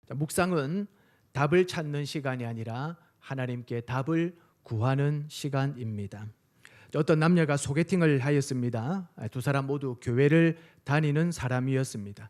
묵상은 답을 찾는 시간이 아니라 하나님께 답을 구하는 시간입니다. 어떤 남녀가 소개팅을 하였습니다. 두 사람 모두 교회를 다니는 사람이었습니다.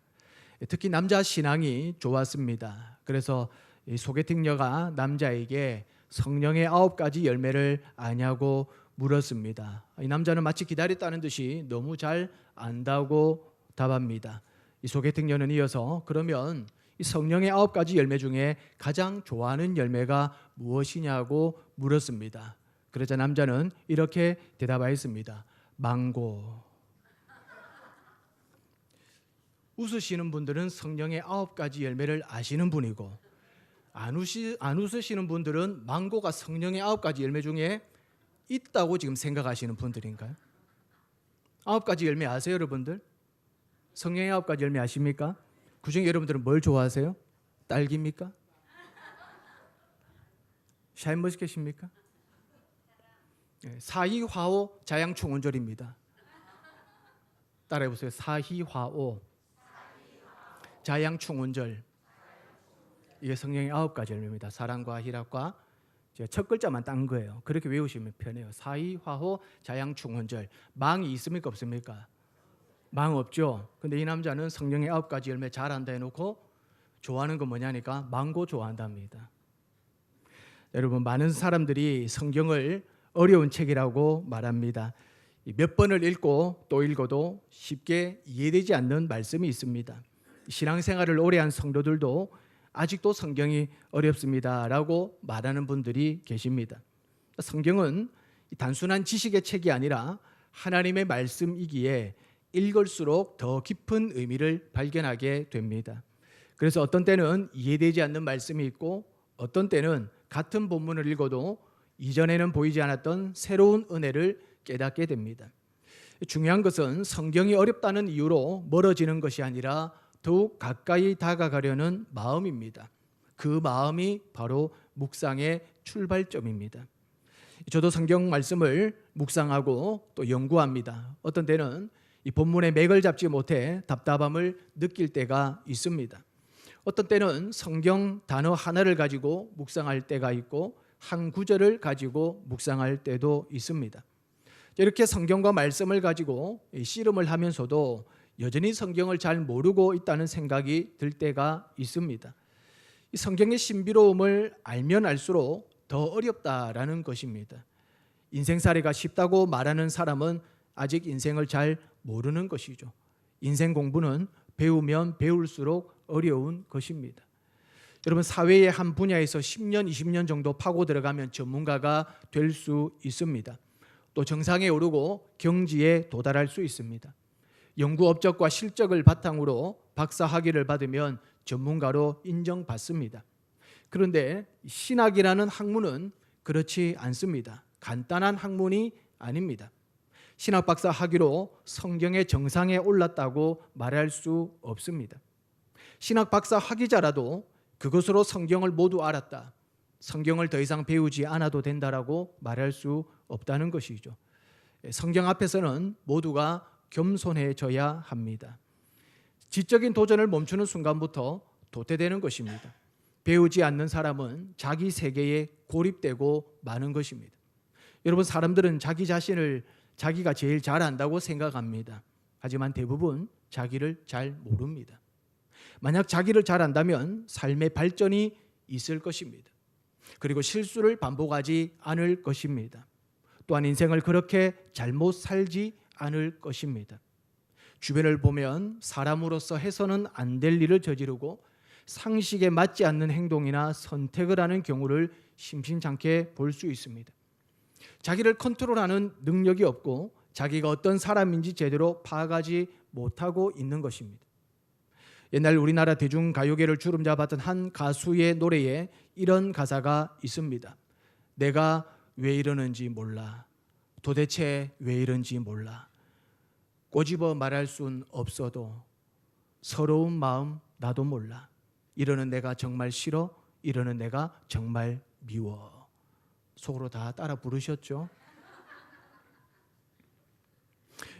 특히 남자 신앙이 좋았습니다. 그래서 이 소개팅녀가 남자에게 성령의 9가지 열매를 아냐고 물었습니다. 이 남자는 마치 기다렸다는 듯이 너무 잘 안다고 답합니다. 이 소개팅녀는 이어서 그러면 이 성령의 9가지 열매 중에 가장 좋아하는 열매가 무엇이냐고 물었습니다. 그러자 남자는 이렇게 대답하였습니다. 망고. 웃으시는 분들은 성령의 9가지 열매를 아시는 분이고 안 웃으시는 분들은 망고가 성령의 9가지 열매 중에 있다고 지금 생각하시는 분들인가요? 9가지 열매 아세요, 여러분들? 성령의 9가지 열매 아십니까? 그중에 여러분들은 뭘 좋아하세요? 딸기입니까? 샤인머스켓입니까? 사희화오 자양충원절입니다. 따라해보세요. 사희화오 자양충원절. 이게 성령의 9가지 열매입니다. 사랑과 희락과 제가 첫 글자만 딴 거예요. 그렇게 외우시면 편해요. 사희화호 자양충원절. 망이 있습니까 없습니까? 망 없죠. 근데 이 남자는 성령의 9가지 열매 잘한다 해놓고 좋아하는 건 뭐냐니까 망고 좋아한답니다. 여러분, 많은 사람들이 성경을 어려운 책이라고 말합니다. 몇 번을 읽고 또 읽어도 쉽게 이해되지 않는 말씀이 있습니다. 신앙생활을 오래 한 성도들도 아직도 성경이 어렵습니다 라고 말하는 분들이 계십니다. 성경은 단순한 지식의 책이 아니라 하나님의 말씀이기에 읽을수록 더 깊은 의미를 발견하게 됩니다. 그래서 어떤 때는 이해되지 않는 말씀이 있고 어떤 때는 같은 본문을 읽어도 이전에는 보이지 않았던 새로운 은혜를 깨닫게 됩니다. 중요한 것은 성경이 어렵다는 이유로 멀어지는 것이 아니라 더욱 가까이 다가가려는 마음입니다. 그 마음이 바로 묵상의 출발점입니다. 저도 성경 말씀을 묵상하고 또 연구합니다. 어떤 때는 이 본문의 맥을 잡지 못해 답답함을 느낄 때가 있습니다. 어떤 때는 성경 단어 하나를 가지고 묵상할 때가 있고 한 구절을 가지고 묵상할 때도 있습니다. 이렇게 성경과 말씀을 가지고 씨름을 하면서도 여전히 성경을 잘 모르고 있다는 생각이 들 때가 있습니다. 이 성경의 신비로움을 알면 알수록 더 어렵다라는 것입니다. 인생살이가 쉽다고 말하는 사람은 아직 인생을 잘 모르는 것이죠. 인생 공부는 배우면 배울수록 어려운 것입니다. 여러분, 사회의 한 분야에서 10년, 20년 정도 파고 들어가면 전문가가 될 수 있습니다. 또 정상에 오르고 경지에 도달할 수 있습니다. 연구 업적과 실적을 바탕으로 박사 학위를 받으면 전문가로 인정받습니다. 그런데 신학이라는 학문은 그렇지 않습니다. 간단한 학문이 아닙니다. 신학 박사 학위로 성경의 정상에 올랐다고 말할 수 없습니다. 신학 박사 학위자라도 그것으로 성경을 모두 알았다, 성경을 더 이상 배우지 않아도 된다라고 말할 수 없다는 것이죠. 성경 앞에서는 모두가 겸손해져야 합니다. 지적인 도전을 멈추는 순간부터 도태되는 것입니다. 배우지 않는 사람은 자기 세계에 고립되고 마는 것입니다. 여러분, 사람들은 자기 자신을 자기가 제일 잘 안다고 생각합니다. 하지만 대부분 자기를 잘 모릅니다. 만약 자기를 잘 안다면 삶의 발전이 있을 것입니다. 그리고 실수를 반복하지 않을 것입니다. 또한 인생을 그렇게 잘못 살지 않을 것입니다. 주변을 보면 사람으로서 해서는 안 될 일을 저지르고 상식에 맞지 않는 행동이나 선택을 하는 경우를 심심찮게 볼 수 있습니다. 자기를 컨트롤하는 능력이 없고 자기가 어떤 사람인지 제대로 파악하지 못하고 있는 것입니다. 옛날 우리나라 대중가요계를 주름잡았던 한 가수의 노래에 이런 가사가 있습니다. 내가 왜 이러는지 몰라. 도대체 왜 이런지 몰라. 꼬집어 말할 순 없어도 서러운 마음 나도 몰라. 이러는 내가 정말 싫어. 이러는 내가 정말 미워. 속으로 다 따라 부르셨죠?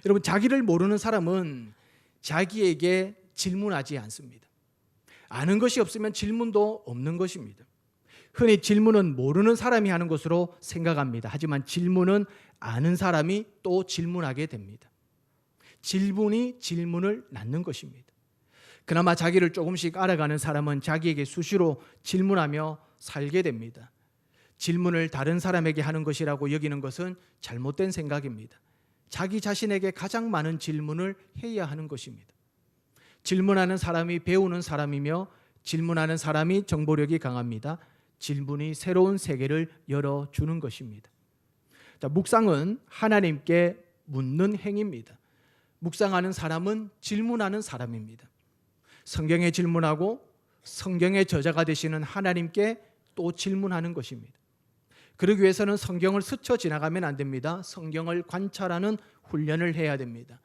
여러분, 자기를 모르는 사람은 자기에게 질문하지 않습니다. 아는 것이 없으면 질문도 없는 것입니다. 흔히 질문은 모르는 사람이 하는 것으로 생각합니다. 하지만 질문은 아는 사람이 또 질문하게 됩니다. 질문이 질문을 낳는 것입니다. 그나마 자기를 조금씩 알아가는 사람은 자기에게 수시로 질문하며 살게 됩니다. 질문을 다른 사람에게 하는 것이라고 여기는 것은 잘못된 생각입니다. 자기 자신에게 가장 많은 질문을 해야 하는 것입니다. 질문하는 사람이 배우는 사람이며 질문하는 사람이 정보력이 강합니다. 질문이 새로운 세계를 열어주는 것입니다. 자, 묵상은 하나님께 묻는 행위입니다. 묵상하는 사람은 질문하는 사람입니다. 성경에 질문하고 성경의 저자가 되시는 하나님께 또 질문하는 것입니다. 그러기 위해서는 성경을 스쳐 지나가면 안 됩니다. 성경을 관찰하는 훈련을 해야 됩니다.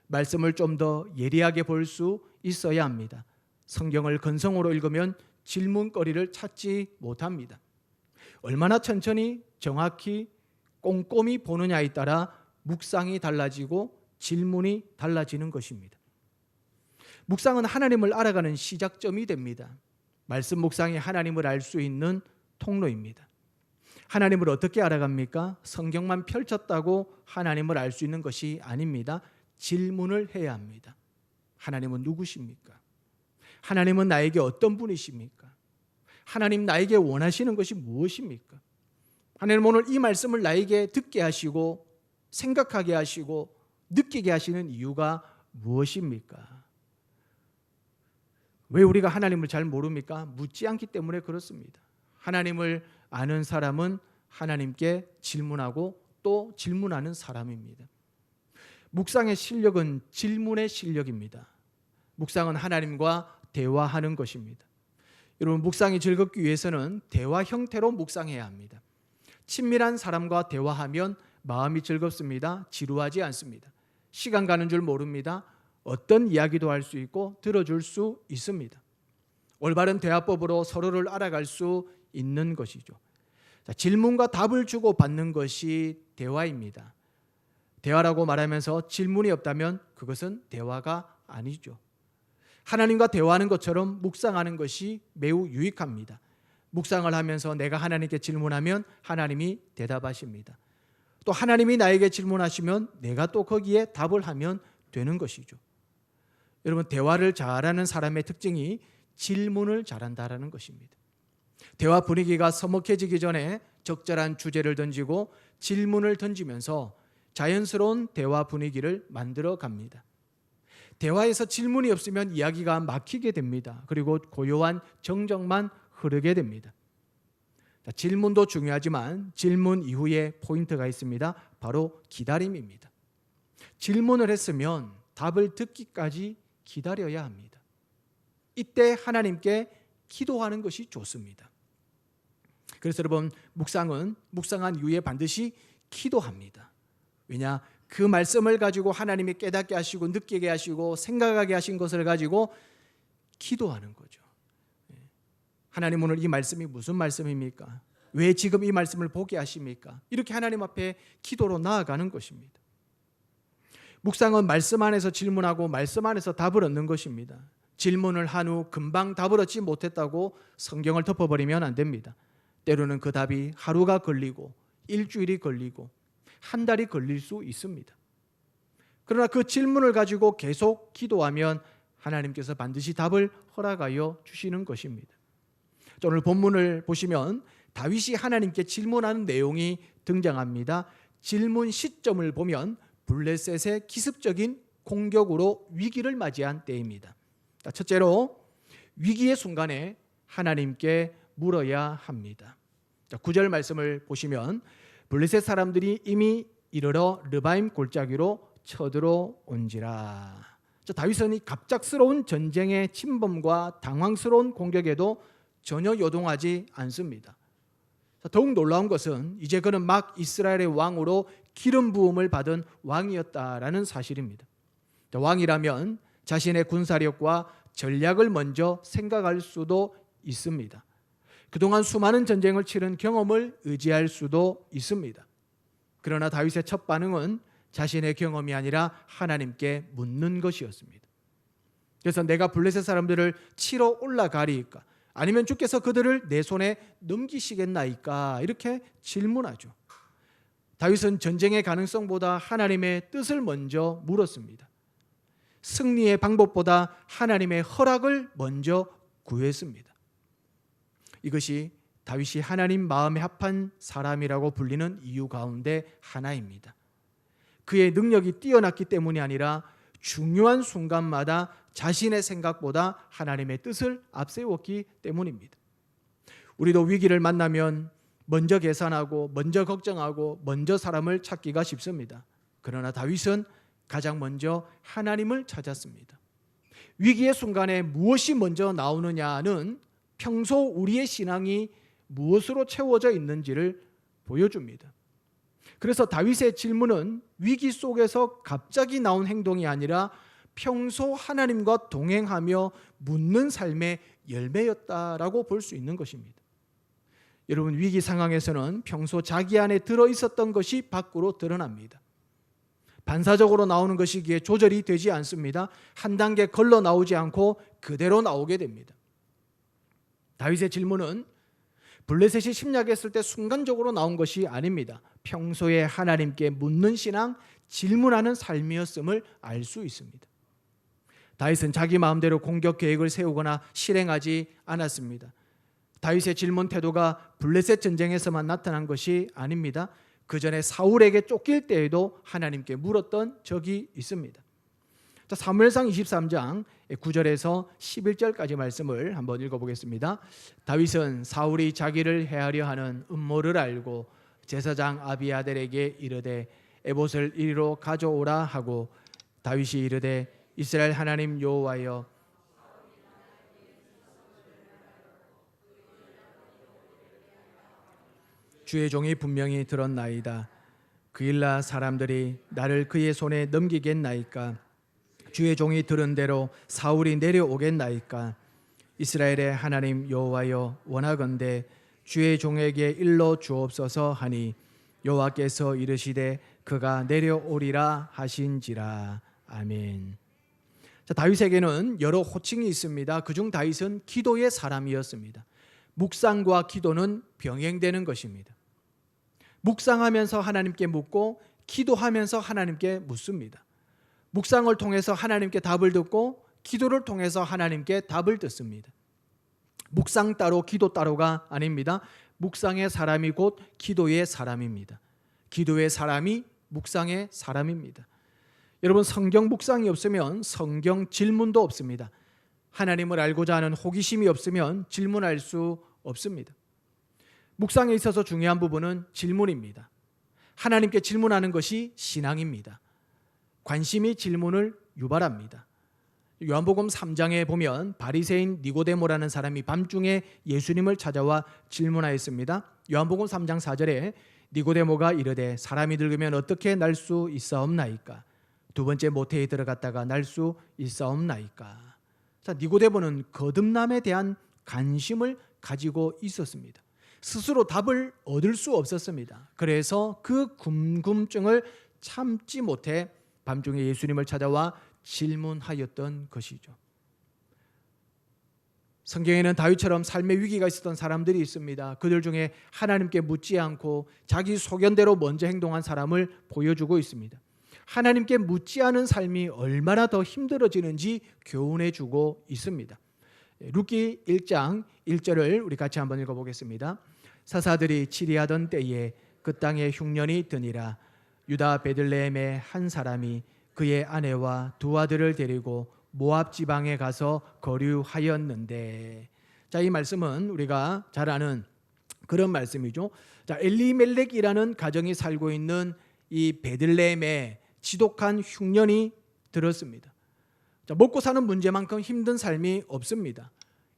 말씀을 좀 더 예리하게 볼 수 있어야 합니다. 성경을 건성으로 읽으면 질문거리를 찾지 못합니다. 얼마나 천천히 정확히 꼼꼼히 보느냐에 따라 묵상이 달라지고 질문이 달라지는 것입니다. 묵상은 하나님을 알아가는 시작점이 됩니다. 말씀 묵상이 하나님을 알 수 있는 통로입니다. 하나님을 어떻게 알아갑니까? 성경만 펼쳤다고 하나님을 알 수 있는 것이 아닙니다. 질문을 해야 합니다. 하나님은 누구십니까? 하나님은 나에게 어떤 분이십니까? 하나님 나에게 원하시는 것이 무엇입니까? 하나님 오늘 이 말씀을 나에게 듣게 하시고 생각하게 하시고 느끼게 하시는 이유가 무엇입니까? 왜 우리가 하나님을 잘 모릅니까? 묻지 않기 때문에 그렇습니다. 하나님을 아는 사람은 하나님께 질문하고 또 질문하는 사람입니다. 묵상의 실력은 질문의 실력입니다. 묵상은 하나님과 대화하는 것입니다. 여러분, 묵상이 즐겁기 위해서는 대화 형태로 묵상해야 합니다. 친밀한 사람과 대화하면 마음이 즐겁습니다. 지루하지 않습니다. 시간 가는 줄 모릅니다. 어떤 이야기도 할 수 있고 들어줄 수 있습니다. 올바른 대화법으로 서로를 알아갈 수 있는 것이죠. 자, 질문과 답을 주고 받는 것이 대화입니다. 대화라고 말하면서 질문이 없다면 그것은 대화가 아니죠. 하나님과 대화하는 것처럼 묵상하는 것이 매우 유익합니다. 묵상을 하면서 내가 하나님께 질문하면 하나님이 대답하십니다. 또 하나님이 나에게 질문하시면 내가 또 거기에 답을 하면 되는 것이죠. 여러분, 대화를 잘하는 사람의 특징이 질문을 잘한다라는 것입니다. 대화 분위기가 서먹해지기 전에 적절한 주제를 던지고 질문을 던지면서 자연스러운 대화 분위기를 만들어 갑니다. 대화에서 질문이 없으면 이야기가 막히게 됩니다. 그리고 고요한 정적만 흐르게 됩니다. 자, 질문도 중요하지만 질문 이후에 포인트가 있습니다. 바로 기다림입니다. 질문을 했으면 답을 듣기까지 기다려야 합니다. 이때 하나님께 기도하는 것이 좋습니다. 그래서 여러분, 묵상한 이후에 반드시 기도합니다. 왜냐? 그 말씀을 가지고 하나님이 깨닫게 하시고 느끼게 하시고 생각하게 하신 것을 가지고 기도하는 거죠. 하나님, 오늘 이 말씀이 무슨 말씀입니까? 왜 지금 이 말씀을 보게 하십니까? 이렇게 하나님 앞에 기도로 나아가는 것입니다. 묵상은 말씀 안에서 질문하고 말씀 안에서 답을 얻는 것입니다. 질문을 한 후 금방 답을 얻지 못했다고 성경을 덮어버리면 안 됩니다. 때로는 그 답이 하루가 걸리고 일주일이 걸리고 한 달이 걸릴 수 있습니다. 그러나 그 질문을 가지고 계속 기도하면 하나님께서 반드시 답을 허락하여 주시는 것입니다. 오늘 본문을 보시면 다윗이 하나님께 질문하는 내용이 등장합니다. 질문 시점을 보면 블레셋의 기습적인 공격으로 위기를 맞이한 때입니다. 첫째로, 위기의 순간에 하나님께 물어야 합니다. 9절 말씀을 보시면 블레셋 사람들이 이미 이르러 르바임 골짜기로 쳐들어온지라. 다윗은 이 갑작스러운 전쟁의 침범과 당황스러운 공격에도 전혀 요동하지 않습니다. 더욱 놀라운 것은 이제 그는 막 이스라엘의 왕으로 기름 부음을 받은 왕이었다라는 사실입니다. 왕이라면 자신의 군사력과 전략을 먼저 생각할 수도 있습니다. 그동안 수많은 전쟁을 치른 경험을 의지할 수도 있습니다. 그러나 다윗의 첫 반응은 자신의 경험이 아니라 하나님께 묻는 것이었습니다. 그래서 내가 블레셋 사람들을 치러 올라가리이까? 아니면 주께서 그들을 내 손에 넘기시겠나이까? 이렇게 질문하죠. 다윗은 전쟁의 가능성보다 하나님의 뜻을 먼저 물었습니다. 승리의 방법보다 하나님의 허락을 먼저 구했습니다. 이것이 다윗이 하나님 마음에 합한 사람이라고 불리는 이유 가운데 하나입니다. 그의 능력이 뛰어났기 때문이 아니라 중요한 순간마다 자신의 생각보다 하나님의 뜻을 앞세웠기 때문입니다. 우리도 위기를 만나면 먼저 계산하고 먼저 걱정하고 먼저 사람을 찾기가 쉽습니다. 그러나 다윗은 가장 먼저 하나님을 찾았습니다. 위기의 순간에 무엇이 먼저 나오느냐는 평소 우리의 신앙이 무엇으로 채워져 있는지를 보여줍니다. 그래서 다윗의 질문은 위기 속에서 갑자기 나온 행동이 아니라 평소 하나님과 동행하며 묻는 삶의 열매였다라고 볼 수 있는 것입니다. 여러분, 위기 상황에서는 평소 자기 안에 들어있었던 것이 밖으로 드러납니다. 반사적으로 나오는 것이기에 조절이 되지 않습니다. 한 단계 걸러 나오지 않고 그대로 나오게 됩니다. 다윗의 질문은 블레셋이 침략했을 때 순간적으로 나온 것이 아닙니다. 평소에 하나님께 묻는 신앙, 질문하는 삶이었음을 알 수 있습니다. 다윗은 자기 마음대로 공격 계획을 세우거나 실행하지 않았습니다. 다윗의 질문 태도가 블레셋 전쟁에서만 나타난 것이 아닙니다. 그 전에 사울에게 쫓길 때에도 하나님께 물었던 적이 있습니다. 자, 사무엘상 23장 9절에서 11절까지 말씀을 한번 읽어보겠습니다. 다윗은 사울이 자기를 해하려 하는 음모를 알고 제사장 아비아델에게 이르되 에봇을 이리로 가져오라 하고, 다윗이 이르되 이스라엘 하나님 여호와여, 주의 종이 분명히 들었나이다. 그일라 사람들이 나를 그의 손에 넘기겠나이까? 주의 종이 들은 대로 사울이 내려오겠나이까? 이스라엘의 하나님 여호와여, 원하건대 주의 종에게 일러 주옵소서 하니 여호와께서 이르시되 그가 내려오리라 하신지라. 아멘. 자, 다윗에게는 여러 호칭이 있습니다. 그중 다윗은 기도의 사람이었습니다. 묵상과 기도는 병행되는 것입니다. 묵상하면서 하나님께 묻고 기도하면서 하나님께 묻습니다. 묵상을 통해서 하나님께 답을 듣고 기도를 통해서 하나님께 답을 듣습니다. 묵상 따로 기도 따로가 아닙니다. 묵상의 사람이 곧 기도의 사람입니다. 기도의 사람이 묵상의 사람입니다. 여러분, 성경 묵상이 없으면 성경 질문도 없습니다. 하나님을 알고자 하는 호기심이 없으면 질문할 수 없습니다. 묵상에 있어서 중요한 부분은 질문입니다. 하나님께 질문하는 것이 신앙입니다. 관심이 질문을 유발합니다. 요한복음 3장에 보면 바리새인 니고데모라는 사람이 밤중에 예수님을 찾아와 질문하였습니다. 요한복음 3장 4절에 니고데모가 이르되 사람이 늙으면 어떻게 날 수 있사옵나이까? 두 번째 모태에 들어갔다가 날 수 있사옵나이까? 자, 니고데모는 거듭남에 대한 관심을 가지고 있었습니다. 스스로 답을 얻을 수 없었습니다. 그래서 그 궁금증을 참지 못해 밤중에 예수님을 찾아와 질문하였던 것이죠. 성경에는 다윗처럼 삶의 위기가 있었던 사람들이 있습니다. 그들 중에 하나님께 묻지 않고 자기 소견대로 먼저 행동한 사람을 보여주고 있습니다. 하나님께 묻지 않은 삶이 얼마나 더 힘들어지는지 교훈해주고 있습니다. 룻기 1장 1절을 우리 같이 한번 읽어보겠습니다. 사사들이 치리하던 때에 그 땅에 흉년이 드니라. 유다 베들레헴의 한 사람이 그의 아내와 두 아들을 데리고 모압 지방에 가서 거류하였는데, 자, 이 말씀은 우리가 잘 아는 그런 말씀이죠. 자, 엘리멜렉이라는 가정이 살고 있는 이 베들레헴에 지독한 흉년이 들었습니다. 자, 먹고 사는 문제만큼 힘든 삶이 없습니다.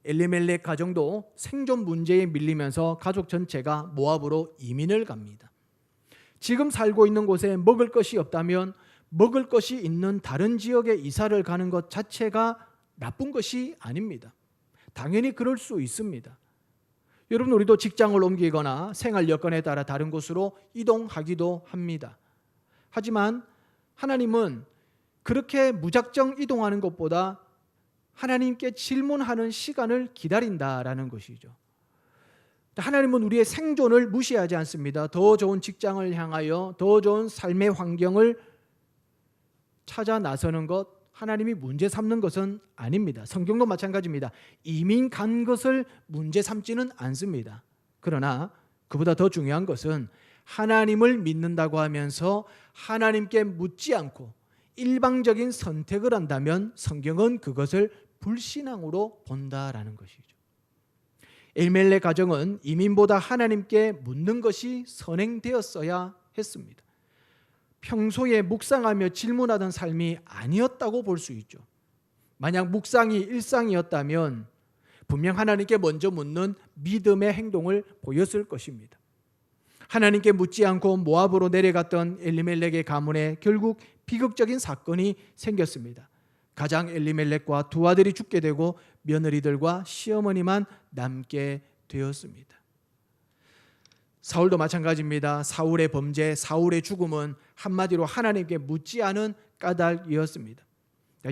엘리멜렉 가정도 생존 문제에 밀리면서 가족 전체가 모압으로 이민을 갑니다. 지금 살고 있는 곳에 먹을 것이 없다면 먹을 것이 있는 다른 지역에 이사를 가는 것 자체가 나쁜 것이 아닙니다. 당연히 그럴 수 있습니다. 여러분, 우리도 직장을 옮기거나 생활 여건에 따라 다른 곳으로 이동하기도 합니다. 하지만 하나님은 그렇게 무작정 이동하는 것보다 하나님께 질문하는 시간을 기다린다라는 것이죠. 하나님은 우리의 생존을 무시하지 않습니다. 더 좋은 직장을 향하여 더 좋은 삶의 환경을 찾아 나서는 것, 하나님이 문제 삼는 것은 아닙니다. 성경도 마찬가지입니다. 이민 간 것을 문제 삼지는 않습니다. 그러나 그보다 더 중요한 것은 하나님을 믿는다고 하면서 하나님께 묻지 않고 일방적인 선택을 한다면 성경은 그것을 불신앙으로 본다라는 것이죠. 엘멜렉 가정은 이민보다 하나님께 묻는 것이 선행되었어야 했습니다. 평소에 묵상하며 질문하던 삶이 아니었다고 볼 수 있죠. 만약 묵상이 일상이었다면 분명 하나님께 먼저 묻는 믿음의 행동을 보였을 것입니다. 하나님께 묻지 않고 모압으로 내려갔던 엘리멜렉의 가문에 결국 비극적인 사건이 생겼습니다. 가장 엘리멜렉과 두 아들이 죽게 되고 며느리들과 시어머니만 남게 되었습니다. 사울도 마찬가지입니다. 사울의 범죄, 사울의 죽음은 한마디로 하나님께 묻지 않은 까닭이었습니다.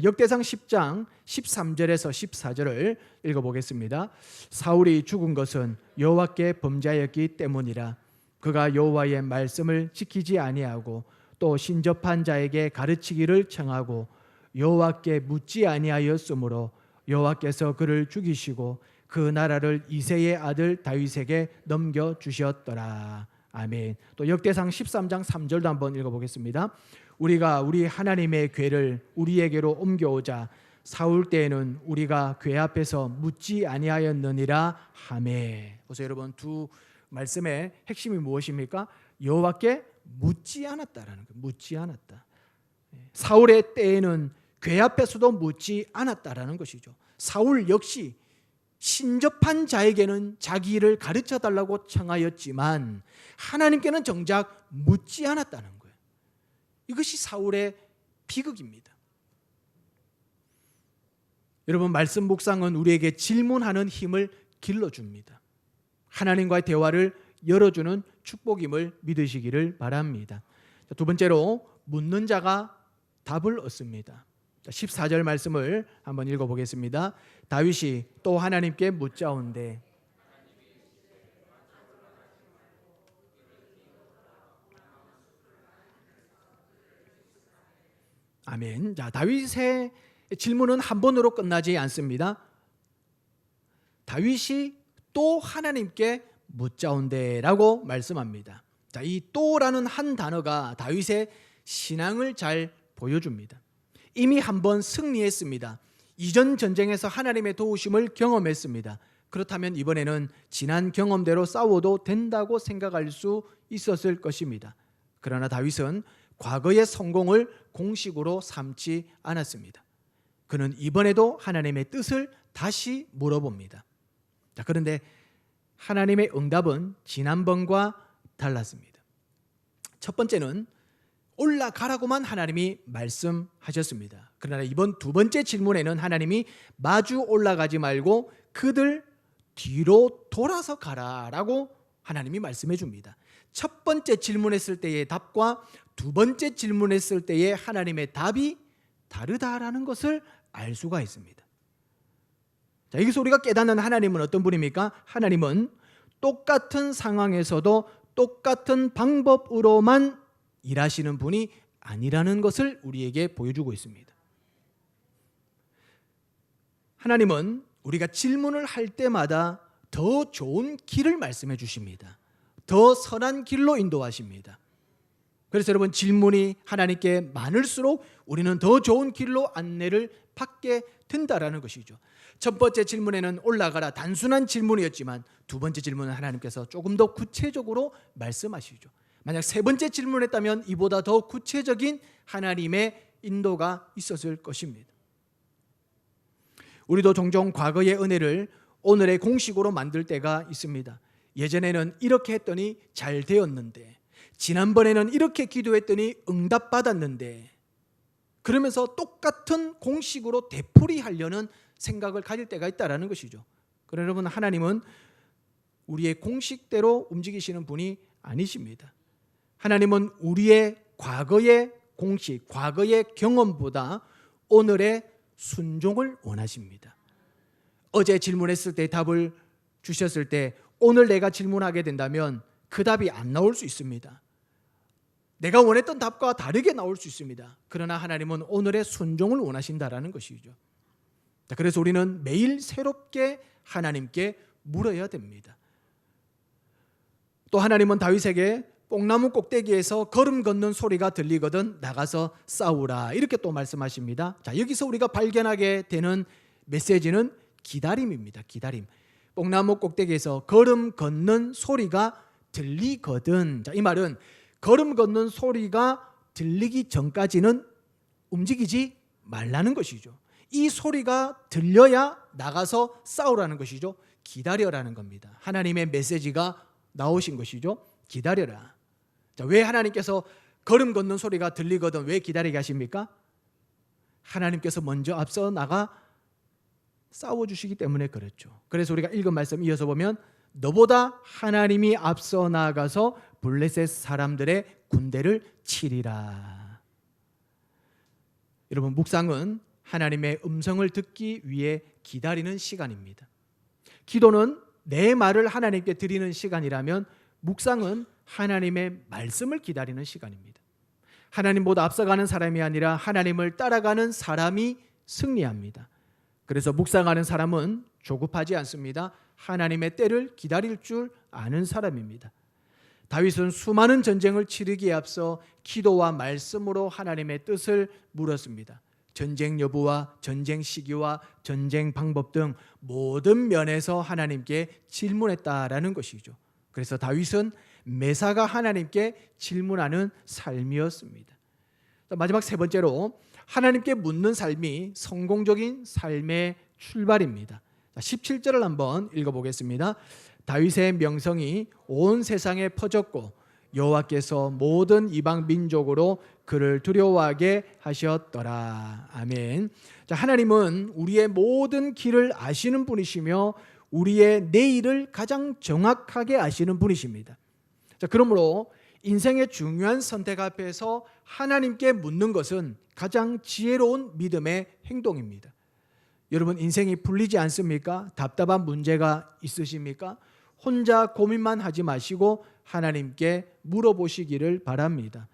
역대상 10장 13절에서 14절을 읽어보겠습니다. 사울이 죽은 것은 여호와께 범죄하였기 때문이라. 그가 여호와의 말씀을 지키지 아니하고 또 신접한 자에게 가르치기를 청하고 여호와께 묻지 아니하였으므로 여호와께서 그를 죽이시고 그 나라를 이새의 아들 다윗에게 넘겨주셨더라. 아멘. 또 역대상 13장 3절도 한번 읽어보겠습니다. 우리가 우리 하나님의 궤를 우리에게로 옮겨오자 사울 때에는 우리가 궤 앞에서 묻지 아니하였느니라 하매. 보세요 여러분, 두 말씀의 핵심이 무엇입니까? 여호와께 묻지 않았다라는 거예요. 묻지 않았다. 사울의 때에는 궤 앞에서도 묻지 않았다라는 것이죠. 사울 역시 신접한 자에게는 자기 일을 가르쳐달라고 청하였지만 하나님께는 정작 묻지 않았다는 거예요. 이것이 사울의 비극입니다. 여러분, 말씀 묵상은 우리에게 질문하는 힘을 길러줍니다. 하나님과의 대화를 열어주는 축복임을 믿으시기를 바랍니다. 두 번째로, 묻는 자가 답을 얻습니다. 14절 말씀을 한번 읽어보겠습니다. 다윗이 또 하나님께 묻자온대. 아멘. 자, 다윗의 질문은 한 번으로 끝나지 않습니다. 다윗이 또 하나님께 묻자온대라고 말씀합니다. 자, 이 또라는 한 단어가 다윗의 신앙을 잘 보여줍니다. 이미 한번 승리했습니다. 이전 전쟁에서 하나님의 도우심을 경험했습니다. 그렇다면 이번에는 지난 경험대로 싸워도 된다고 생각할 수 있었을 것입니다. 그러나 다윗은 과거의 성공을 공식으로 삼지 않았습니다. 그는 이번에도 하나님의 뜻을 다시 물어봅니다. 자, 그런데 하나님의 응답은 지난번과 달랐습니다. 첫 번째는 올라가라고만 하나님이 말씀하셨습니다. 그러나 이번 두 번째 질문에는 하나님이 마주 올라가지 말고 그들 뒤로 돌아서 가라라고 하나님이 말씀해 줍니다. 첫 번째 질문했을 때의 답과 두 번째 질문했을 때의 하나님의 답이 다르다라는 것을 알 수가 있습니다. 자, 여기서 우리가 깨닫는 하나님은 어떤 분입니까? 하나님은 똑같은 상황에서도 똑같은 방법으로만 일하시는 분이 아니라는 것을 우리에게 보여주고 있습니다. 하나님은 우리가 질문을 할 때마다 더 좋은 길을 말씀해 주십니다. 더 선한 길로 인도하십니다. 그래서 여러분, 질문이 하나님께 많을수록 우리는 더 좋은 길로 안내를 받게 된다라는 것이죠. 첫 번째 질문에는 올라가라, 단순한 질문이었지만 두 번째 질문은 하나님께서 조금 더 구체적으로 말씀하시죠. 만약 세 번째 질문했다면 이보다 더 구체적인 하나님의 인도가 있었을 것입니다. 우리도 종종 과거의 은혜를 오늘의 공식으로 만들 때가 있습니다. 예전에는 이렇게 했더니 잘 되었는데, 지난번에는 이렇게 기도했더니 응답받았는데, 그러면서 똑같은 공식으로 되풀이하려는 생각을 가질 때가 있다는 것이죠. 그러나 여러분, 하나님은 우리의 공식대로 움직이시는 분이 아니십니다. 하나님은 우리의 과거의 공식, 과거의 경험보다 오늘의 순종을 원하십니다. 어제 질문했을 때 답을 주셨을 때 오늘 내가 질문하게 된다면 그 답이 안 나올 수 있습니다. 내가 원했던 답과 다르게 나올 수 있습니다. 그러나 하나님은 오늘의 순종을 원하신다라는 것이죠. 그래서 우리는 매일 새롭게 하나님께 물어야 됩니다. 또 하나님은 다윗에게 뽕나무 꼭대기에서 걸음 걷는 소리가 들리거든 나가서 싸우라 이렇게 또 말씀하십니다. 자, 여기서 우리가 발견하게 되는 메시지는 기다림입니다. 기다림. 뽕나무 꼭대기에서 걸음 걷는 소리가 들리거든. 자, 이 말은 걸음 걷는 소리가 들리기 전까지는 움직이지 말라는 것이죠. 이 소리가 들려야 나가서 싸우라는 것이죠. 기다려라는 겁니다. 하나님의 메시지가 나오신 것이죠. 기다려라. 자, 왜 하나님께서 걸음 걷는 소리가 들리거든 왜 기다리게 하십니까? 하나님께서 먼저 앞서 나가 싸워주시기 때문에 그렇죠. 그래서 우리가 읽은 말씀 이어서 보면 너보다 하나님이 앞서 나가서 블레셋 사람들의 군대를 치리라. 여러분, 묵상은 하나님의 음성을 듣기 위해 기다리는 시간입니다. 기도는 내 말을 하나님께 드리는 시간이라면 묵상은 하나님의 말씀을 기다리는 시간입니다. 하나님보다 앞서가는 사람이 아니라 하나님을 따라가는 사람이 승리합니다. 그래서 묵상하는 사람은 조급하지 않습니다. 하나님의 때를 기다릴 줄 아는 사람입니다. 다윗은 수많은 전쟁을 치르기에 앞서 기도와 말씀으로 하나님의 뜻을 물었습니다. 전쟁 여부와 전쟁 시기와 전쟁 방법 등 모든 면에서 하나님께 질문했다라는 것이죠. 그래서 다윗은 매사가 하나님께 질문하는 삶이었습니다. 마지막 세 번째로 하나님께 묻는 삶이 성공적인 삶의 출발입니다. 17절을 한번 읽어보겠습니다. 다윗의 명성이 온 세상에 퍼졌고 여호와께서 모든 이방 민족으로 그를 두려워하게 하셨더라. 아멘. 자, 하나님은 우리의 모든 길을 아시는 분이시며 우리의 내일을 가장 정확하게 아시는 분이십니다. 자, 그러므로 인생의 중요한 선택 앞에서 하나님께 묻는 것은 가장 지혜로운 믿음의 행동입니다. 여러분, 인생이 풀리지 않습니까? 답답한 문제가 있으십니까? 혼자 고민만 하지 마시고 하나님께 물어보시기를 바랍니다.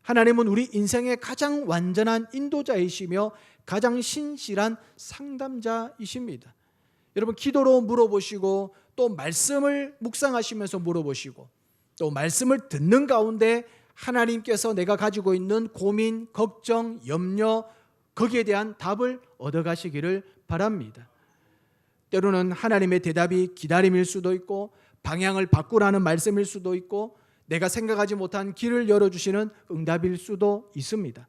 하나님은 우리 인생의 가장 완전한 인도자이시며 가장 신실한 상담자이십니다. 여러분, 기도로 물어보시고 또 말씀을 묵상하시면서 물어보시고 또 말씀을 듣는 가운데 하나님께서 내가 가지고 있는 고민, 걱정, 염려 거기에 대한 답을 얻어가시기를 바랍니다. 때로는 하나님의 대답이 기다림일 수도 있고 방향을 바꾸라는 말씀일 수도 있고 내가 생각하지 못한 길을 열어주시는 응답일 수도 있습니다.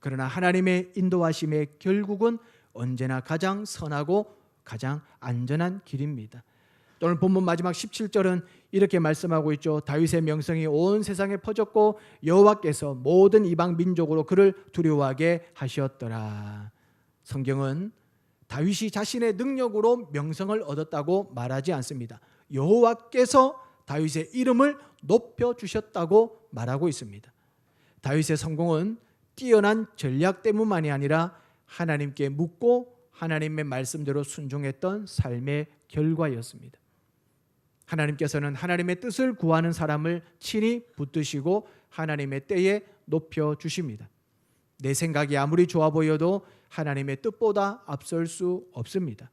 그러나 하나님의 인도하심의 결국은 언제나 가장 선하고 가장 안전한 길입니다. 오늘 본문 마지막 17절은 이렇게 말씀하고 있죠. 다윗의 명성이 온 세상에 퍼졌고 여호와께서 모든 이방 민족으로 그를 두려워하게 하셨더라. 성경은 다윗이 자신의 능력으로 명성을 얻었다고 말하지 않습니다. 여호와께서 다윗의 이름을 높여주셨다고 말하고 있습니다. 다윗의 성공은 뛰어난 전략 때문만이 아니라 하나님께 묻고 하나님의 말씀대로 순종했던 삶의 결과였습니다. 하나님께서는 하나님의 뜻을 구하는 사람을 친히 붙드시고 하나님의 때에 높여주십니다. 내 생각이 아무리 좋아 보여도 하나님의 뜻보다 앞설 수 없습니다.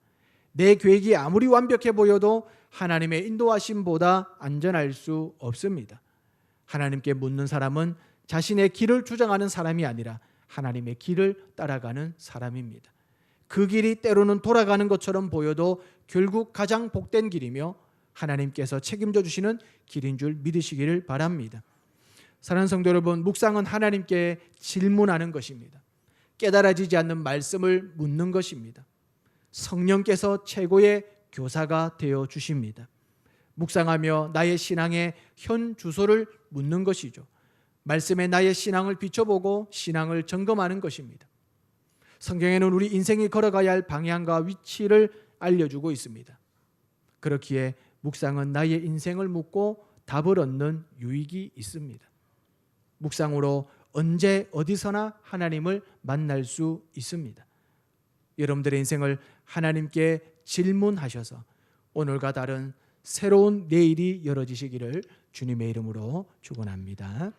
내 계획이 아무리 완벽해 보여도 하나님의 인도하심보다 안전할 수 없습니다. 하나님께 묻는 사람은 자신의 길을 주장하는 사람이 아니라 하나님의 길을 따라가는 사람입니다. 그 길이 때로는 돌아가는 것처럼 보여도 결국 가장 복된 길이며 하나님께서 책임져 주시는 길인 줄 믿으시기를 바랍니다. 사랑하는 성도 여러분, 묵상은 하나님께 질문하는 것입니다. 깨달아지지 않는 말씀을 묻는 것입니다. 성령께서 최고의 교사가 되어 주십니다. 묵상하며 나의 신앙의 현 주소를 묻는 것이죠. 말씀에 나의 신앙을 비춰보고 신앙을 점검하는 것입니다. 성경에는 우리 인생이 걸어가야 할 방향과 위치를 알려주고 있습니다. 그렇기에 묵상은 나의 인생을 묻고 답을 얻는 유익이 있습니다. 묵상으로 언제 어디서나 하나님을 만날 수 있습니다. 여러분들의 인생을 하나님께 질문하셔서 오늘과 다른 새로운 내일이 열어지시기를 주님의 이름으로 축원합니다.